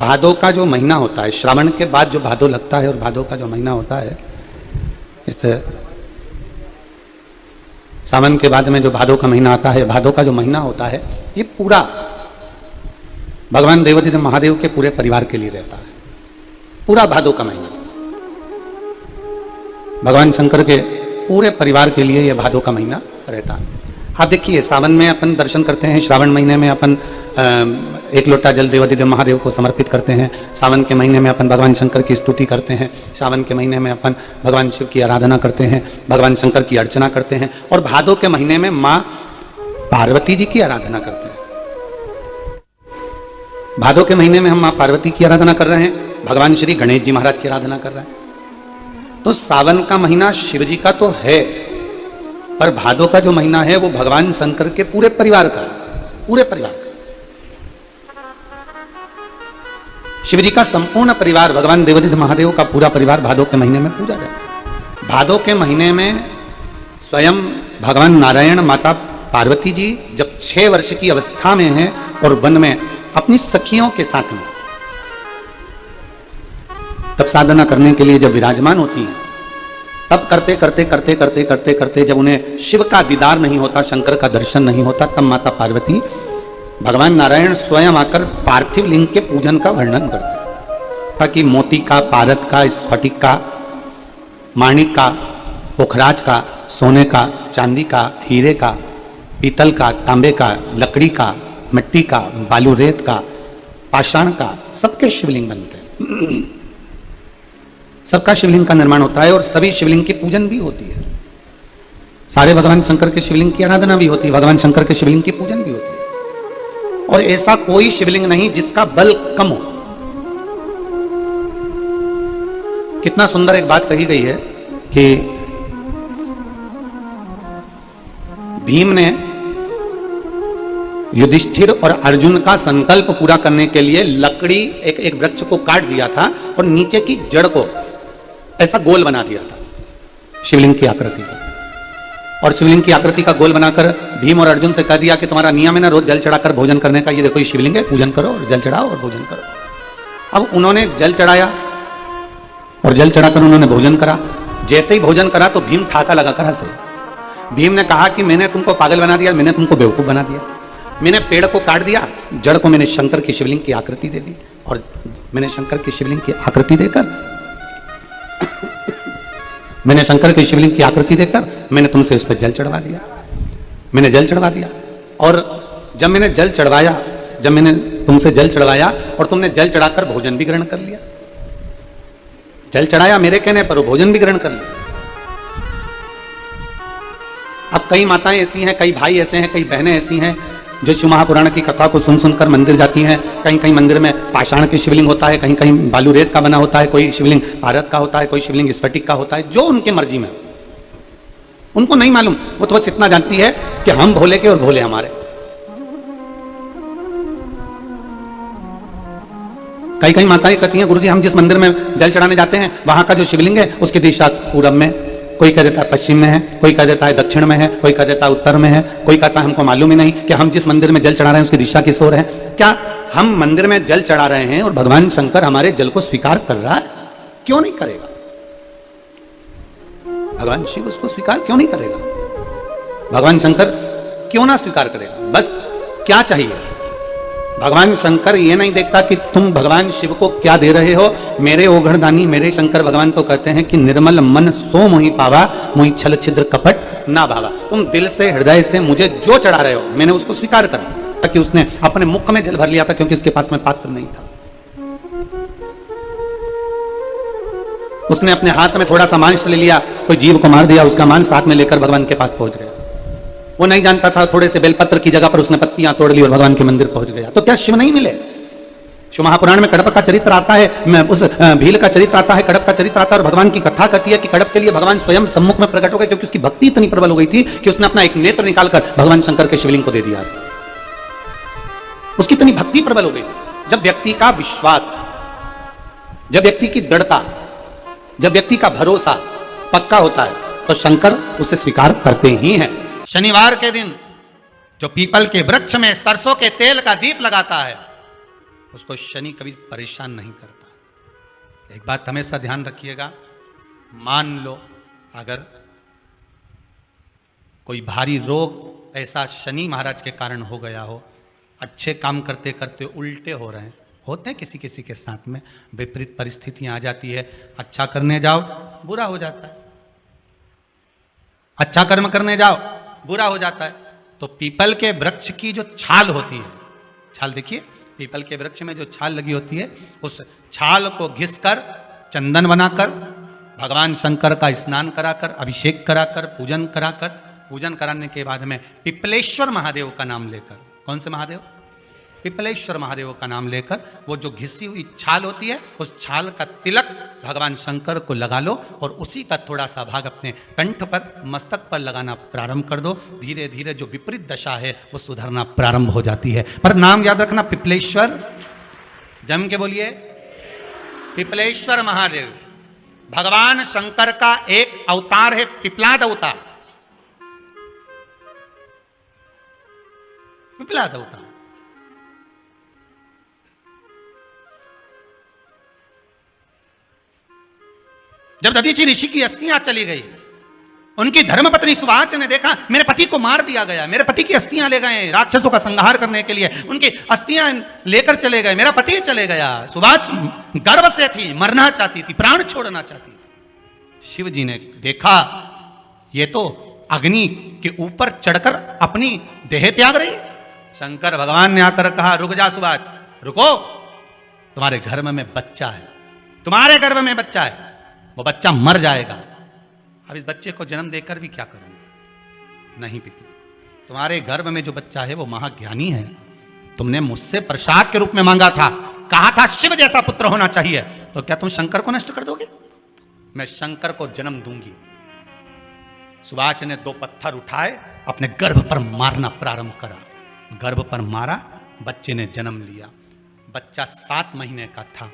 भादो का जो महीना होता है, श्रावण के बाद जो भादो लगता है और भादो का जो महीना होता है, इस सावन के बाद में जो भादो का महीना आता है, भादो का जो महीना होता है, ये पूरा भगवान देवादिदेव महादेव के पूरे परिवार के लिए रहता है। पूरा भादो का महीना भगवान शंकर के पूरे परिवार के लिए यह भादो का महीना रहता है। आप देखिए, सावन में अपन दर्शन करते हैं, श्रावण महीने में अपन एक लोटा जल देवादिदेव महादेव को समर्पित करते हैं, सावन के महीने में अपन भगवान शंकर की स्तुति करते हैं, सावन के महीने में अपन भगवान शिव की आराधना करते हैं, भगवान शंकर की अर्चना करते हैं, और भादो के महीने में माँ पार्वती जी की आराधना करते हैं। भादो के महीने में हम माँ पार्वती की आराधना कर रहे हैं, भगवान श्री गणेश जी महाराज की आराधना कर रहे हैं। तो सावन का महीना शिव जी का तो है, पर भादो का जो महीना है वो भगवान शंकर के पूरे परिवार का, पूरे परिवार का। शिव जी का संपूर्ण परिवार, भगवान देवादिदेव महादेव का पूरा परिवार भादो के महीने में पूजा जाता है। भादो के महीने में स्वयं भगवान नारायण, माता पार्वती जी जब 6 वर्ष की अवस्था में हैं और वन में अपनी सखियों के साथ में तब साधना करने के लिए जब विराजमान होती हैं, तब करते करते करते करते करते करते जब उन्हें शिव का दीदार नहीं होता, शंकर का दर्शन नहीं होता, तब माता पार्वती, भगवान नारायण स्वयं आकर पार्थिव लिंग के पूजन का वर्णन करते हैं, ताकि मोती का, पारद का, स्फटिक का, माणिक का, पोखराज का, सोने का, चांदी का, हीरे का, पीतल का, तांबे का, लकड़ी का, मिट्टी का, बालू रेत का, पाषाण का, सबके शिवलिंग बनते हैं। सबका शिवलिंग का निर्माण होता है और सभी शिवलिंग की पूजन भी होती है। सारे भगवान शंकर के शिवलिंग की आराधना भी होती है, भगवान शंकर के शिवलिंग की पूजन भी होती है। और ऐसा कोई शिवलिंग नहीं जिसका बल कम हो। कितना सुंदर एक बात कही गई है कि भीम ने युधिष्ठिर और अर्जुन का संकल्प पूरा करने के लिए लकड़ी, एक वृक्ष को काट दिया था और नीचे की जड़ को ऐसा गोल बना दिया था शिवलिंग की आकृति का। और शिवलिंग की आकृति का गोल बनाकर भीम और अर्जुन से कह दिया कि तुम्हारा नियम है ना रोज जल चढ़ाकर भोजन करने का, ये देखो ये शिवलिंग है, पूजन करो और जल चढ़ाओ और भोजन करो। अब उन्होंने जल चढ़ाया और जल चढ़ाकर उन्होंने भोजन करा। जैसे ही भोजन करा तो भीम ठाका लगाकर हंसे। भीम ने कहा कि मैंने तुमको पागल बना दिया, मैंने तुमको बेवकूफ बना दिया, मैंने पेड़ को काट दिया, जड़ को मैंने शंकर की शिवलिंग की आकृति दे दी, और मैंने शंकर की शिवलिंग की आकृति देकर मैंने तुमसे उस पर जल चढ़वा दिया। मैंने जल चढ़वा दिया, और जब मैंने तुमसे जल चढ़वाया और तुमने जल चढ़ाकर भोजन भी ग्रहण कर लिया। जल चढ़ाया मेरे कहने पर, वो भोजन भी ग्रहण कर लिया। अब कई माताएं ऐसी हैं, कई भाई ऐसे हैं, कई बहनें ऐसी हैं जो शिव महापुराण की कथा को सुन सुनकर मंदिर जाती हैं। कहीं कहीं मंदिर में पाषाण की शिवलिंग होता है, कहीं कहीं बालू रेत का बना होता है, कोई शिवलिंग पारद का होता है, कोई शिवलिंग स्फटिक का होता है, जो उनकी मर्जी में। उनको नहीं मालूम, वो तो बस इतना जानती है कि हम भोले के और भोले हमारे। कई कई माताएं कहती हैं, गुरुजी हम जिस मंदिर में जल चढ़ाने जाते हैं वहां का जो शिवलिंग है उसकी दिशा पूरब में, कोई कह देता है पश्चिम में है, कोई कह देता है दक्षिण में है, कोई कह देता है उत्तर में है, कोई कहता है हमको मालूम ही नहीं कि हम जिस मंदिर में जल चढ़ा रहे हैं उसकी दिशा किस ओर है। क्या हम मंदिर में जल चढ़ा रहे हैं और भगवान शंकर हमारे जल को स्वीकार कर रहा है? क्यों नहीं करेगा? भगवान शिव उसको स्वीकार क्यों नहीं करेगा? भगवान शंकर क्यों ना स्वीकार करेगा? बस क्या चाहिए? भगवान शंकर ये नहीं देखता कि तुम भगवान शिव को क्या दे रहे हो। मेरे ओघड़दानी, मेरे शंकर भगवान तो कहते हैं कि निर्मल मन सो मोहि पावा, मोहि छल छिद्र कपट ना भावा। तुम दिल से, हृदय से मुझे जो चढ़ा रहे हो मैंने उसको स्वीकार करा। ताकि उसने अपने मुख में जल भर लिया था क्योंकि उसके पास में पात्र नहीं था। उसने अपने हाथ में थोड़ा सा मांस ले लिया, कोई जीव को मार दिया, उसका मांस हाथ में लेकर भगवान के पास पहुंच गया। वो नहीं जानता था, थोड़े से बेलपत्र की जगह पर उसने पत्तियां तोड़ ली और भगवान के मंदिर पहुंच गया। तो क्या शिव नहीं मिले? शिव महापुराण में कड़प का चरित्र आता है, उस भील का चरित्र आता है, कड़प का चरित्र आता है, और भगवान की कथा कहती है कि कड़प के लिए भगवान स्वयं सम्मुख में प्रकट हो गए, क्योंकि उसकी भक्ति इतनी प्रबल हो गई थी कि उसने अपना एक नेत्र निकालकर भगवान शंकर के शिवलिंग को दे दिया। उसकी इतनी भक्ति प्रबल हो गई थी। जब व्यक्ति का विश्वास, जब व्यक्ति की दृढ़ता, जब व्यक्ति का भरोसा पक्का होता है तो शंकर उसे स्वीकार करते ही हैं। शनिवार के दिन जो पीपल के वृक्ष में सरसों के तेल का दीप लगाता है उसको शनि कभी परेशान नहीं करता। एक बात हमेशा ध्यान रखिएगा, मान लो अगर कोई भारी रोग ऐसा शनि महाराज के कारण हो गया हो, अच्छे काम करते करते उल्टे हो रहे हैं, होते हैं किसी किसी के साथ में, विपरीत परिस्थितियां आ जाती है, अच्छा करने जाओ बुरा हो जाता है, अच्छा कर्म करने जाओ बुरा हो जाता है। तो पीपल के वृक्ष की जो छाल होती है, छाल देखिए, पीपल के वृक्ष में जो छाल लगी होती है, उस छाल को घिसकर चंदन बनाकर भगवान शंकर का स्नान कराकर, अभिषेक कराकर, पूजन कराकर, पूजन कराने के बाद में पिपलेश्वर महादेव का नाम लेकर, कौन से महादेव? पिपलेश्वर महादेव का नाम लेकर वो जो घिसी हुई छाल होती है, उस छाल का तिलक भगवान शंकर को लगा लो और उसी का थोड़ा सा भाग अपने कंठ पर, मस्तक पर लगाना प्रारंभ कर दो। धीरे धीरे जो विपरीत दशा है वो सुधरना प्रारंभ हो जाती है। पर नाम याद रखना, पिपलेश्वर, जम के बोलिए, पिपलेश्वर महादेव भगवान शंकर का एक अवतार है, पिपलाद अवतार, पिपलाद अवतार। जब दधीचि ऋषि की अस्थियां चली गई, उनकी धर्मपत्नी सुवाच ने देखा मेरे पति को मार दिया गया, मेरे पति की अस्थियां ले गए राक्षसों का संहार करने के लिए, उनकी अस्थियां लेकर चले गए, मेरा पति चले गया। सुवाच गर्व से थी, मरना चाहती थी, प्राण छोड़ना चाहती थी। शिव जी ने देखा ये तो अग्नि के ऊपर चढ़कर अपनी देह त्याग रही। शंकर भगवान ने आकर कहा रुक जा सुवाच, रुको, तुम्हारे गर्भ में बच्चा है, तुम्हारे गर्भ में बच्चा है, वो बच्चा मर जाएगा। अब इस बच्चे को जन्म देकर भी क्या करूंगा? नहीं पिपली, तुम्हारे गर्भ में जो बच्चा है वो महाज्ञानी है, तुमने मुझसे प्रसाद के रूप में मांगा था, कहा था शिव जैसा पुत्र होना चाहिए, तो क्या तुम शंकर को नष्ट कर दोगे? मैं शंकर को जन्म दूंगी। सुवाच ने 2 पत्थर उठाए, अपने गर्भ पर मारना प्रारंभ करा, गर्भ पर मारा, बच्चे ने जन्म लिया। बच्चा 7 महीने का था।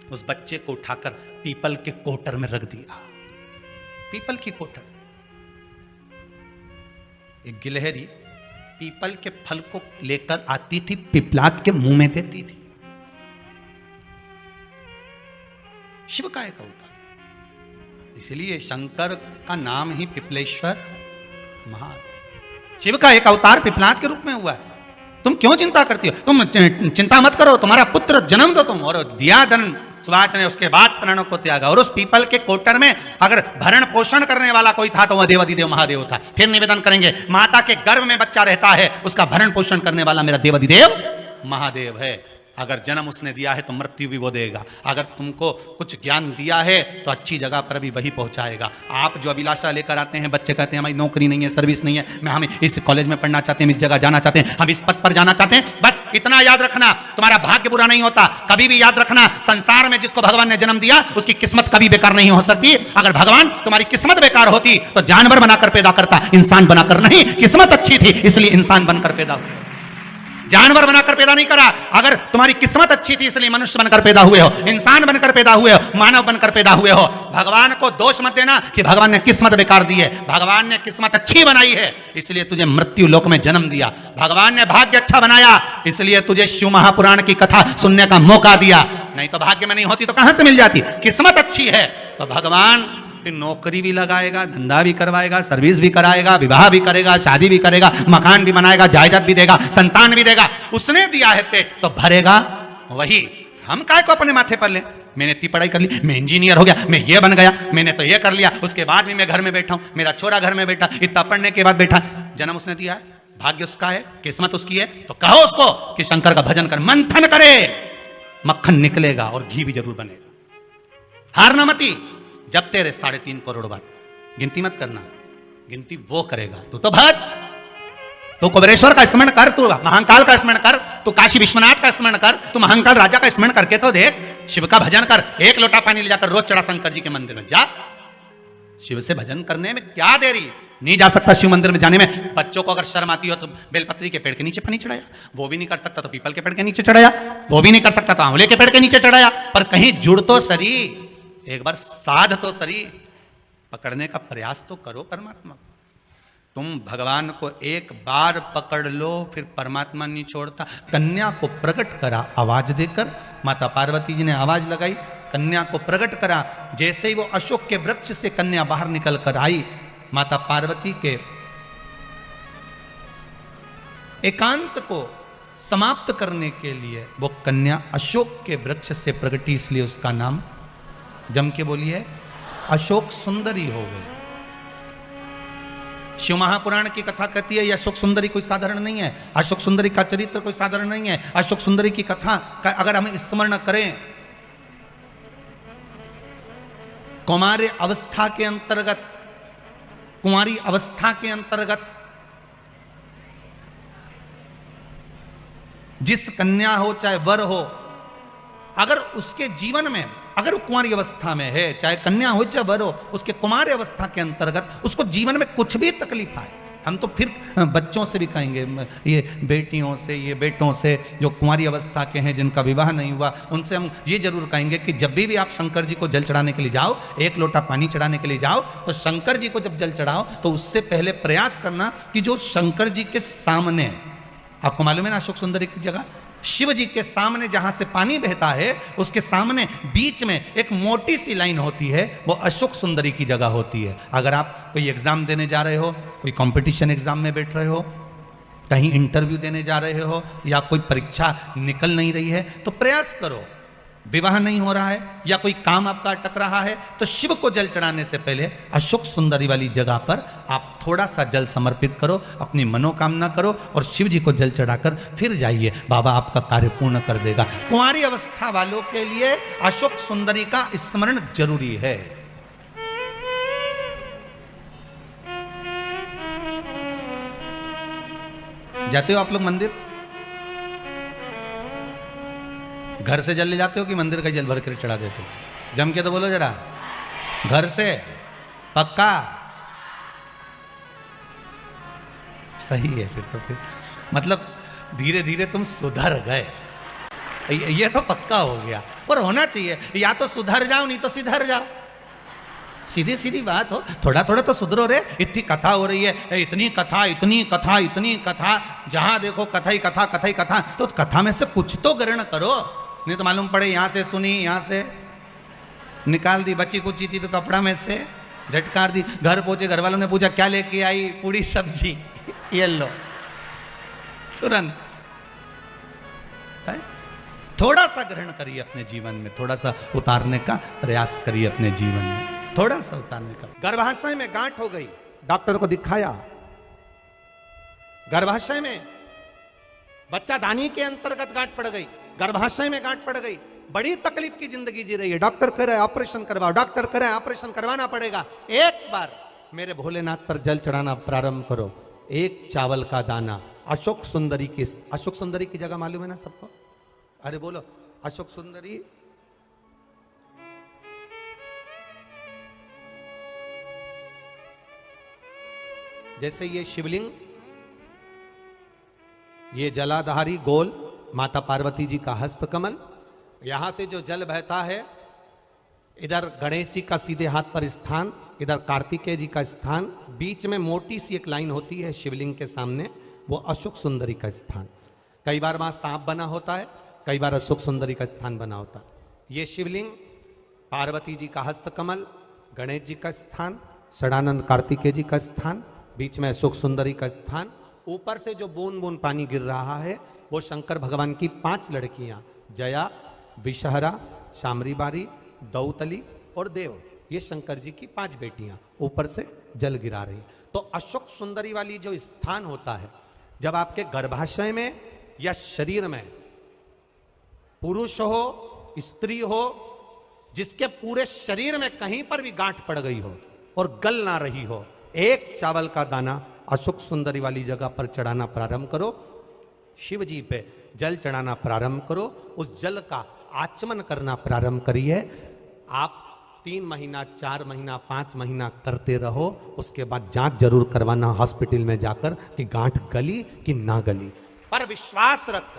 उस बच्चे को उठाकर पीपल के कोटर में रख दिया, पीपल की कोटर। एक गिलहरी पीपल के फल को लेकर आती थी, पिपलाद के मुंह में देती थी। शिव का एक अवतार, इसलिए शंकर का नाम ही पिपलेश्वर महादेव। शिव का एक अवतार पिपलाद के रूप में हुआ है। तुम क्यों चिंता करती हो? तुम चिंता मत करो, तुम्हारा पुत्र जन्म दो तुम। और दिया धन सुवाच ने, उसके बाद प्राणों को त्यागा। और उस पीपल के कोटर में अगर भरण पोषण करने वाला कोई था तो वह देवाधिदेव महादेव था। फिर निवेदन करेंगे, माता के गर्भ में बच्चा रहता है, उसका भरण पोषण करने वाला मेरा देवाधिदेव महादेव है। अगर जन्म उसने दिया है तो मृत्यु भी वो देगा। अगर तुमको कुछ ज्ञान दिया है तो अच्छी जगह पर भी वही पहुंचाएगा। आप जो अभिलाषा लेकर आते हैं, बच्चे कहते हैं हमारी नौकरी नहीं है, सर्विस नहीं है, हम इस कॉलेज में पढ़ना चाहते हैं, इस जगह जाना चाहते हैं, हम इस पद पर जाना चाहते हैं, बस इतना याद रखना, तुम्हारा भाग्य बुरा नहीं होता। कभी भी याद रखना, संसार में जिसको भगवान ने जन्म दिया उसकी किस्मत कभी बेकार नहीं हो सकती। अगर भगवान तुम्हारी किस्मत बेकार होती तो जानवर बनाकर पैदा करता, इंसान बनाकर नहीं। किस्मत अच्छी थी इसलिए इंसान बनकर पैदा हुआ, जानवर बनाकर पैदा नहीं करा। अगर तुम्हारी किस्मत अच्छी थी इसलिए मनुष्य बनकर पैदा हुए हो, इंसान बनकर पैदा हुए हो, मानव बनकर पैदा हुए हो। भगवान को दोष मत देना कि भगवान ने किस्मत बेकार दी है। भगवान ने किस्मत अच्छी बनाई है इसलिए तुझे मृत्यु लोक में जन्म दिया। भगवान ने भाग्य अच्छा बनाया इसलिए तुझे शिव महापुराण की कथा सुनने का मौका दिया। नहीं तो भाग्य में नहीं होती तो कहां से मिल जाती? किस्मत अच्छी है तो भगवान नौकरी भी लगाएगा, धंधा भी करवाएगा, सर्विस भी कराएगा, विवाह भी करेगा, शादी भी करेगा, मकान भी बनाएगा, जायदाद भी देगा, संतान भी देगा। उसने दिया है पेट तो भरेगा वही। हम काय को अपने माथे पर ले? मैंने इतनी पढ़ाई कर ली, मैं इंजीनियर हो गया, मैं ये बन गया, मैंने तो ये कर लिया, उसके बाद भी मैं घर में बैठा हूं, मेरा छोरा घर में बैठा, इतना पढ़ने के बाद बैठा। जन्म उसने दिया है, भाग्य उसका है, किस्मत उसकी है, तो कहो उसको कि शंकर का भजन कर, मंथन करे, मक्खन निकलेगा और घी भी जरूर बनेगा। हारना मती। जब तेरे 3.5 करोड़ बार गिनती मत करना, गिनती वो करेगा। तू भज, तू कुबेरेश्वर का स्मरण कर, तू महाकाल का स्मरण कर, तू काशी विश्वनाथ का स्मरण कर, तू महाकाल राजा का स्मरण करके तो देख। शिव का भजन कर, 1 लोटा पानी ले जाकर रोज चढ़ा शंकर जी के मंदिर में जा। शिव से भजन करने में क्या देरी? नहीं जा सकता शिव मंदिर में जाने में? बच्चों को अगर शर्म आती हो तो बेलपत्री के पेड़ के नीचे पानी चढ़ाया, वो भी नहीं कर सकता तो पीपल के पेड़ के नीचे चढ़ाया, वो भी नहीं कर सकता तो आंवले के पेड़ के नीचे चढ़ाया। पर कहीं जुड़ तो सरी, एक बार साध तो सरी, पकड़ने का प्रयास तो करो परमात्मा। तुम भगवान को एक बार पकड़ लो फिर परमात्मा नहीं छोड़ता। कन्या को प्रकट करा आवाज देकर, माता पार्वती जी ने आवाज लगाई, कन्या को प्रकट करा। जैसे ही वो अशोक के वृक्ष से कन्या बाहर निकल कर आई, माता पार्वती के एकांत को समाप्त करने के लिए वो कन्या अशोक के वृक्ष से प्रकटी, इसलिए उसका नाम जम के बोलिए अशोक सुंदरी हो गई। शिव महापुराण की कथा कहती है ये अशोक सुंदरी कोई साधारण नहीं है, अशोक सुंदरी का चरित्र कोई साधारण नहीं है। अशोक सुंदरी की कथा का अगर हम स्मरण करें, कुमारी अवस्था के अंतर्गत जिस कन्या हो चाहे वर हो, अगर उसके जीवन में, अगर वो कुमारी अवस्था में है, चाहे कन्या हो चाहे वर हो, उसके कुमारी अवस्था के अंतर्गत उसको जीवन में कुछ भी तकलीफ आए, हम तो फिर बच्चों से भी कहेंगे, ये बेटियों से, ये बेटों से जो कुंवारी अवस्था के हैं जिनका विवाह नहीं हुआ, उनसे हम ये जरूर कहेंगे कि जब भी आप शंकर जी को जल चढ़ाने के लिए जाओ, एक लोटा पानी चढ़ाने के लिए जाओ, तो शंकर जी को जब जल चढ़ाओ तो उससे पहले प्रयास करना कि जो शंकर जी के सामने, आपको मालूम है ना अशोक सुंदरी की जगह, शिव जी के सामने जहां से पानी बहता है उसके सामने बीच में एक मोटी सी लाइन होती है, वो अशोक सुंदरी की जगह होती है। अगर आप कोई एग्जाम देने जा रहे हो, कोई कंपटीशन एग्जाम में बैठ रहे हो, कहीं इंटरव्यू देने जा रहे हो, या कोई परीक्षा निकल नहीं रही है, तो प्रयास करो, विवाह नहीं हो रहा है या कोई काम आपका अटक रहा है, तो शिव को जल चढ़ाने से पहले अशोक सुंदरी वाली जगह पर आप थोड़ा सा जल समर्पित करो, अपनी मनोकामना करो और शिव जी को जल चढ़ाकर फिर जाइए, बाबा आपका कार्य पूर्ण कर देगा। कुंवारी अवस्था वालों के लिए अशोक सुंदरी का स्मरण जरूरी है। जाते हो आप लोग मंदिर? घर से जल ले जाते हो कि मंदिर का जल भर कर चढ़ा देते हो? जम के तो बोलो जरा, घर से पक्का? सही है, फिर मतलब धीरे धीरे तुम सुधर गए, ये तो पक्का हो गया। और होना चाहिए, या तो सुधर जाओ नहीं तो सिधर जाओ, सीधी सीधी बात हो, थोड़ा थोड़ा तो सुधरो रे। इतनी कथा हो रही है, इतनी कथा इतनी कथा इतनी कथा, जहां देखो कथा ही कथा कथा ही कथा, तो कथा में से कुछ तो ग्रहण करो, नहीं तो मालूम पड़े यहां से सुनी, यहां से निकाल दी, बची कुची थी तो कपड़ा में से झटकार दी, घर पहुंचे घर वालों ने पूछा क्या लेके आई, पूरी सब्जी, ये लो तुरंत। थोड़ा सा ग्रहण करिए अपने जीवन में, थोड़ा सा उतारने का प्रयास करिए अपने जीवन में, थोड़ा सा उतारने का। गर्भाशय में गांठ हो गई, डॉक्टर को दिखाया, गर्भाशय में बच्चा दानी के अंतर्गत गांठ पड़ गई, गर्भाशय में गांठ पड़ गई, बड़ी तकलीफ की जिंदगी जी रही है, डॉक्टर कह रहा है ऑपरेशन करवाओ, डॉक्टर कह रहा है ऑपरेशन करवाना पड़ेगा। एक बार मेरे भोलेनाथ पर जल चढ़ाना प्रारंभ करो, एक चावल का दाना अशोक सुंदरी की, अशोक सुंदरी की जगह मालूम है ना सबको? अरे बोलो अशोक सुंदरी, जैसे ये शिवलिंग, ये जलाधारी गोल माता पार्वती जी का हस्त कमल, यहां से जो जल बहता है, इधर गणेश जी का सीधे हाथ पर स्थान, इधर कार्तिकेय जी का स्थान, बीच में मोटी सी एक लाइन होती है शिवलिंग के सामने, वो अशोक सुंदरी का स्थान। कई बार वहां सांप बना होता है, कई बार अशोक सुंदरी का स्थान बना होता है। ये शिवलिंग, पार्वती जी का हस्त कमल, गणेश जी का स्थान, षडानंद कार्तिकेय जी का स्थान, बीच में अशोक सुंदरी का स्थान, ऊपर से जो बूंद बूंद पानी गिर रहा है वो शंकर भगवान की 5 लड़कियां, जया, विषहरा, शामरीबारी, दौतली और देव, ये शंकर जी की 5 बेटियां ऊपर से जल गिरा रही। तो अशोक सुंदरी वाली जो स्थान होता है, जब आपके गर्भाशय में या शरीर में पुरुष हो स्त्री हो, जिसके पूरे शरीर में कहीं पर भी गांठ पड़ गई हो और गल ना रही हो, एक चावल का दाना अशोक सुंदरी वाली जगह पर चढ़ाना प्रारंभ करो, शिव जी पे जल चढ़ाना प्रारंभ करो, उस जल का आचमन करना प्रारंभ करिए। आप 3 महीना 4 महीना 5 महीना करते रहो, उसके बाद जांच जरूर करवाना हॉस्पिटल में जाकर कि गांठ गली कि ना गली। पर विश्वास रख,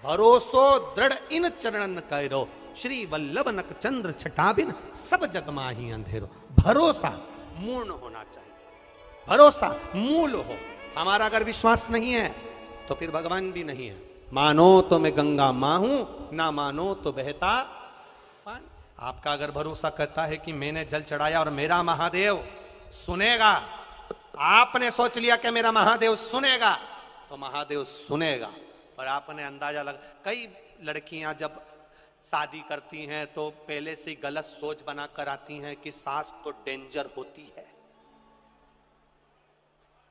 भरोसो दृढ़ इन चरणन करो, श्री वल्लभ नक चंद्र छटाबिन सब जग माही अंधेरो। भरोसा मूर्ण होना चाहिए, भरोसा मूल हो। हमारा अगर विश्वास नहीं है तो फिर भगवान भी नहीं है। मानो तो मैं गंगा मां हूं, ना मानो तो बहता पानी। आपका अगर भरोसा कहता है कि मैंने जल चढ़ाया और मेरा महादेव सुनेगा, आपने सोच लिया कि मेरा महादेव सुनेगा, तो महादेव सुनेगा। और आपने अंदाजा लगा, कई लड़कियां जब शादी करती हैं तो पहले से गलत सोच बना कर आती हैं कि सास तो डेंजर होती है।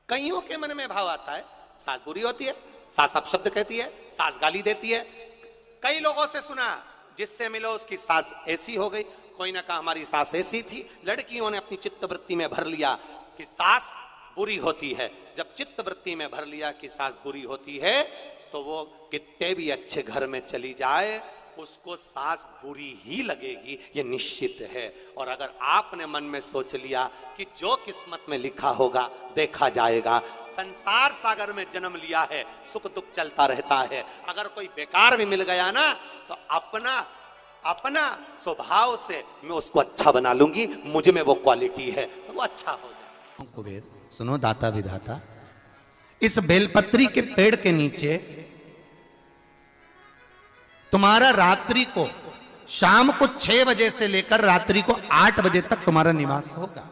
कईयों के मन में भाव आता है सास बुरी होती है, सास अपशब्द कहती है, सास गाली देती है। कई लोगों से सुना, जिससे मिलो उसकी सास ऐसी हो गई, कोई ना कहा हमारी सास ऐसी थी। लड़कियों ने अपनी चित्तवृत्ति में भर लिया कि सास बुरी होती है। जब चित्तवृत्ति में भर लिया कि सास बुरी होती है, तो वो कितने भी अच्छे घर में चली जाए उसको सास बुरी ही लगेगी, ये निश्चित है। और अगर आपने मन में सोच लिया कि जो किस्मत में लिखा होगा देखा जाएगा, संसार सागर में जन्म लिया है, सुख दुख चलता रहता है, अगर कोई बेकार भी मिल गया ना तो अपना स्वभाव से मैं उसको अच्छा बना लूंगी, मुझ में वो क्वालिटी है तो वो अच्छा हो जाए। कुबेर सुनो दाता विधाता, इस बेलपत्री के पेड़ के नीचे तुम्हारा रात्रि को शाम को 6 बजे से लेकर रात्रि को 8 बजे तक तुम्हारा निवास होगा।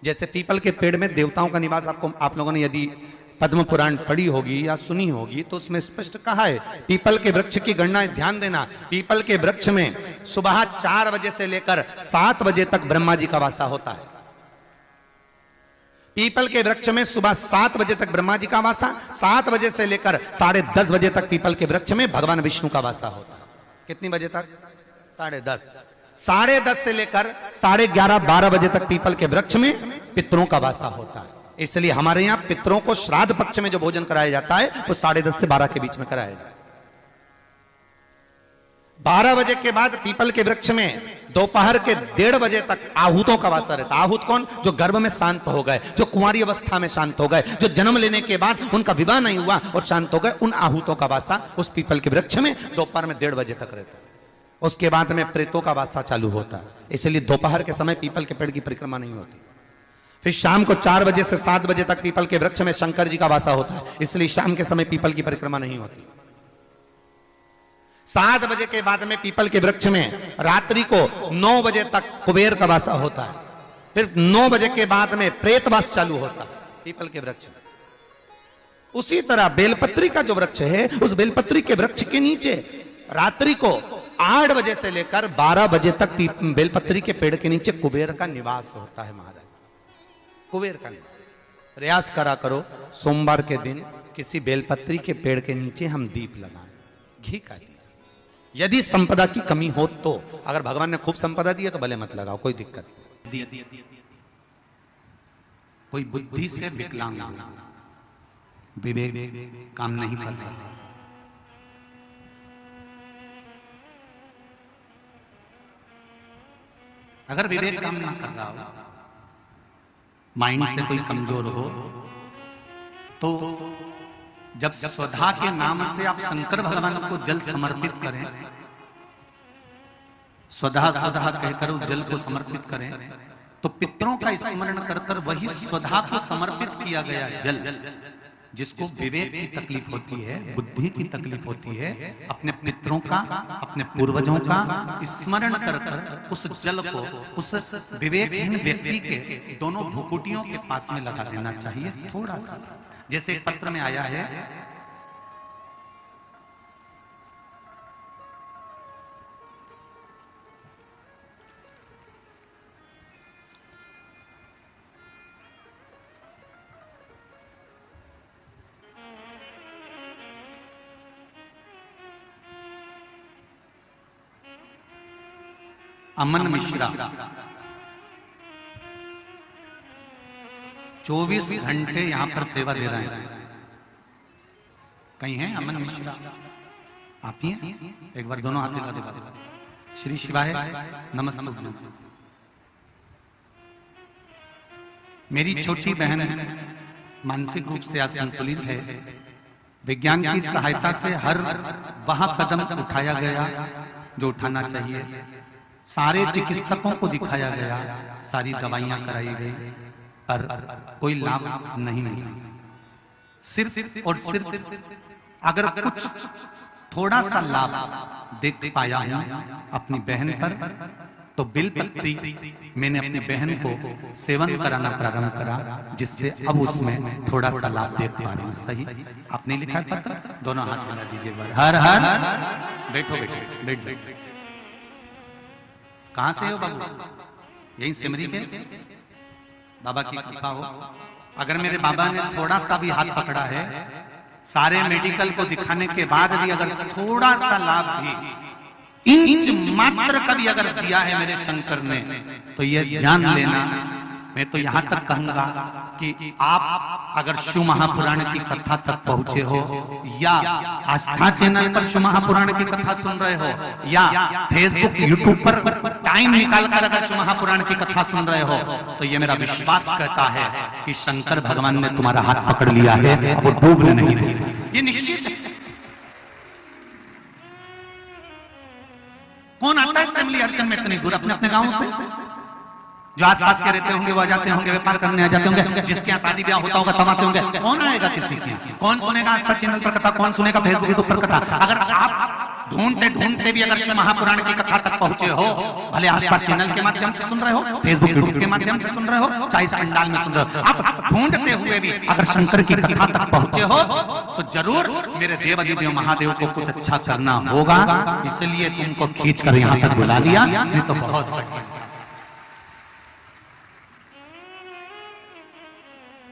जैसे पीपल के पेड़ में देवताओं का निवास, आपको आप लोगों ने यदि पद्म पुराण पढ़ी होगी या सुनी होगी तो उसमें स्पष्ट कहा है, पीपल के वृक्ष की गणना ध्यान देना। पीपल के वृक्ष में सुबह 4 बजे से लेकर 7 बजे तक ब्रह्मा जी का वासा होता है। पीपल के वृक्ष में सुबह 7 बजे तक ब्रह्मा जी का वासा, 7 बजे से लेकर 10:30 बजे तक पीपल के वृक्ष में भगवान विष्णु का वासा होता है। कितनी बजे तक? 10:30। 10:30 से लेकर 11:30 12 बजे तक पीपल के वृक्ष में पितरों का वासा होता है। इसलिए हमारे यहां पितरों को श्राद्ध पक्ष में जो भोजन कराया जाता है वो 10:30 से 12 के बीच में कराया जाता है। 12 बजे के बाद पीपल के वृक्ष में दोपहर के 1:30 बजे तक आहूतों का वासा रहता है। आहूत कौन? जो गर्भ में शांत हो गए, जो कुंवारी अवस्था में शांत हो गए, जो जन्म लेने के बाद उनका विवाह नहीं हुआ और शांत हो गए, उन आहूतों का वासा उस पीपल के वृक्ष में दोपहर में 1:30 बजे तक रहता है। उसके बाद में प्रेतों का वासा चालू होता है। इसलिए दोपहर के समय पीपल के पेड़ की परिक्रमा नहीं होती। फिर शाम को 4 बजे से 7 बजे तक पीपल के वृक्ष में शंकर जी का वासा होता है। इसलिए शाम के समय पीपल की परिक्रमा नहीं होती। 7 बजे के बाद में पीपल के वृक्ष में रात्रि को 9 बजे तक कुबेर का वासा होता है। फिर 9 बजे के बाद में प्रेतवास चालू होता है पीपल के वृक्ष में। उसी तरह बेलपत्री का जो वृक्ष है, उस बेलपत्री के वृक्ष के नीचे रात्रि को 8 बजे से लेकर 12 बजे तक बेलपत्री के पेड़ के नीचे कुबेर का निवास होता है। महाराज कुबेर का निवास। प्रयास करा करो सोमवार के दिन किसी बेलपत्री के पेड़ के नीचे हम दीप लगाएं, घी का दीप। यदि संपदा की कमी हो तो, अगर भगवान ने खूब संपदा दी है तो भले मत लगाओ, कोई दिक्कत नहीं। कोई बुद्धि से विकलांग विवेक काम नहीं कर रहा, अगर विवेक काम ना कर रहा हो, माइंड से कोई कमजोर हो, तो जब स्वधा के नाम से आप शंकर भगवान को जल समर्पित करें, स्वधा स्वधा कहकर उस जल को समर्पित करें, तो पितरों का स्मरण कर कर वही स्वधा को समर्पित किया गया जल, जिसको विवेक की तकलीफ होती है, बुद्धि की तकलीफ होती है, अपने पितरों का, अपने पूर्वजों का स्मरण कर कर उस जल को उस विवेकहीन व्यक्ति के दोनों भुकुटियों के पास में लगा देना चाहिए थोड़ा सा। जैसे एक पत्र में आया है, अमन मिश्रा 24 घंटे यहां पर सेवा दे रहे हैं। कहीं हैं अमन मिश्रा? आप ही हैं? एक बार दोनों हाथ लगा दे। श्री शिवाय नमस्ते। मेरी छोटी बहन मानसिक रूप से असंतुलित है। विज्ञान की सहायता से हर वह कदम उठाया गया जो उठाना चाहिए, सारे चिकित्सकों को दिखाया गया, सारी दवाइयां कराई गई, पर कोई लाभ नहीं मिला। सिर्फ और सिर्फ अगर कुछ थोड़ा सा लाभ देख पाया हूं अपनी बहन पर, तो बिलपत्री मैंने अपनी बहन को सेवन कराना प्रारंभ करा, जिससे अब उसमें थोड़ा सा लाभ देख पा रही हूं। सही आपने लिखा है पत्र, दोनों हाथ मिला दीजिए। हर हर बैठो बैठो बैठ बैठ। कहां से हो बाबू? यही सिमरी पे। बाबा की कृपा हो। अगर मेरे बाबा ने थोड़ा सा भी हाथ पकड़ा है, सारे मेडिकल को दिखाने के बाद भी अगर थोड़ा सा लाभ भी इंच मात्र का भी अगर दिया है मेरे शंकर ने, तो ये जान लेना, मैं तो यहां तक कहूंगा कि आप अगर शिव महापुराण की कथा तक पहुंचे हो, या आस्था चैनल पर शिव महापुराण की कथा सुन रहे हो, या फेसबुक यूट्यूब पर टाइम निकालकर अगर शिव महापुराण की कथा सुन रहे हो, तो ये मेरा विश्वास कहता है कि शंकर भगवान ने तुम्हारा हाथ पकड़ लिया है, अब वो डूबने नहीं देगा, ये निश्चित है। कौन आता है सिमली अर्चन में इतनी दूर अपने अपने गांव से? जो आसपास के रहते होंगे वो आ जाते होंगे, व्यापार करने आ जाते होंगे, जिसके यहाँ शादी ब्याह होता होगा तमाते होंगे। कौन आएगा किसी के? कौन सुनेगा आस्था चैनल पर कथा? कौन सुनेगा फेसबुक पर कथा? अगर आप ढूंढते ढूंढते भी अगर महापुराण की कथा तक पहुंचे हो, भले आसपास चैनल के माध्यम से सुन रहे हो, फेसबुक यूट्यूब के माध्यम से सुन रहे हो, चाहे इस पंडाल में सुन रहे हो, आप ढूंढते हुए भी अगर शंकर की कथा तक पहुंचे हो, तो जरूर मेरे देवाधिदेव महादेव को कुछ अच्छा करना होगा। इसलिए तुमको खींच कर यहाँ तक बुला लिया, नहीं तो बहुत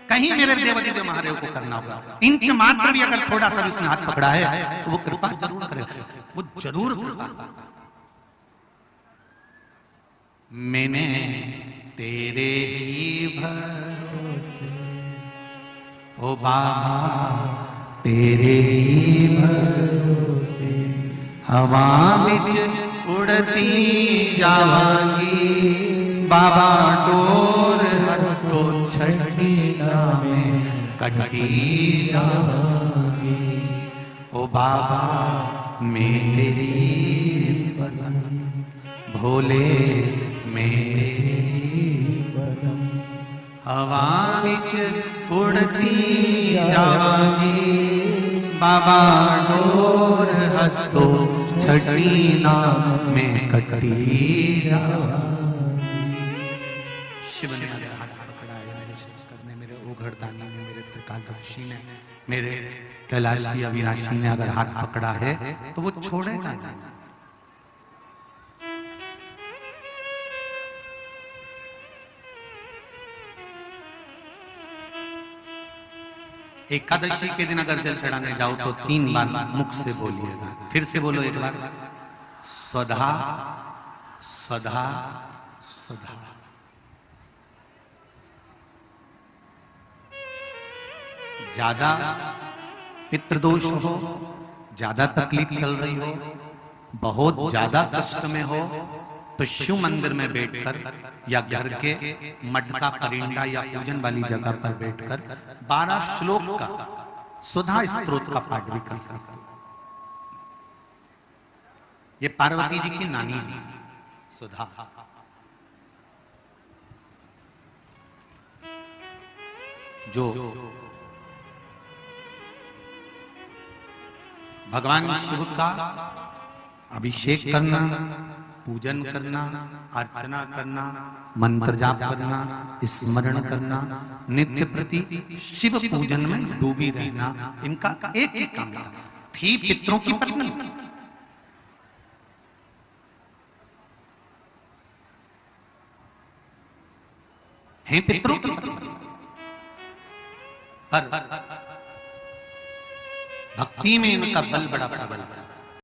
कहीं मेरे देवाधिदेव महादेव को करना होगा। इंच मात्र भी अगर थोड़ा सा भी उसने हाथ पकड़ा है, तो वो कृपा जरूर करेगा, वो जरूर कृपा। मैंने तेरे ही भरोसे ओ बाबा, तेरे ही भरोसे हवा विच उड़ती जावांगी, बाबा डोर तो छठी में कटती जावांगी, ओ बाबा मेरे बदन भोले, मेरे बदन हवा विच उड़ती जावांगी, बाबा डोर हतो छठी में कटती जावांगी। शिव ने मेरे हाथ पकड़ा है, मेरे शंकर ने, मेरे ओघड़दानी ने, मेरे त्रिकालदर्शी ने, मेरे कैलाशी अविनाशी ने अगर हाथ पकड़ा है, तो वो छोड़ेगा नहीं। एकादशी के दिन अगर जल चढ़ाने जाओ तो 3 बार मुख से बोलिएगा। फिर से बोलो एक बार, स्वधा स्वधा स्वधा। ज्यादा पितृदोष हो, ज्यादा तकलीफ चल रही हो, बहुत ज्यादा कष्ट में हो, तो शिव मंदिर में बैठकर या घर के मठ का परिंदा या पूजन वाली जगह पर बैठकर 12 श्लोक का सुधा स्तोत्र का पाठ भी कर सकते। ये पार्वती जी की नानी जी सुधा, जो भगवान शिव का अभिषेक करना, पूजन करना, अर्चना करना, मंत्र जाप करना, स्मरण करना, नित्य प्रति शिव पूजन में डूबी रहना, इनका एक एक काम था। थी पितरों की पत्नी, हैं पितरों की पत्नी, पर भक्ति में इनका बल बड़ा प्रबल था।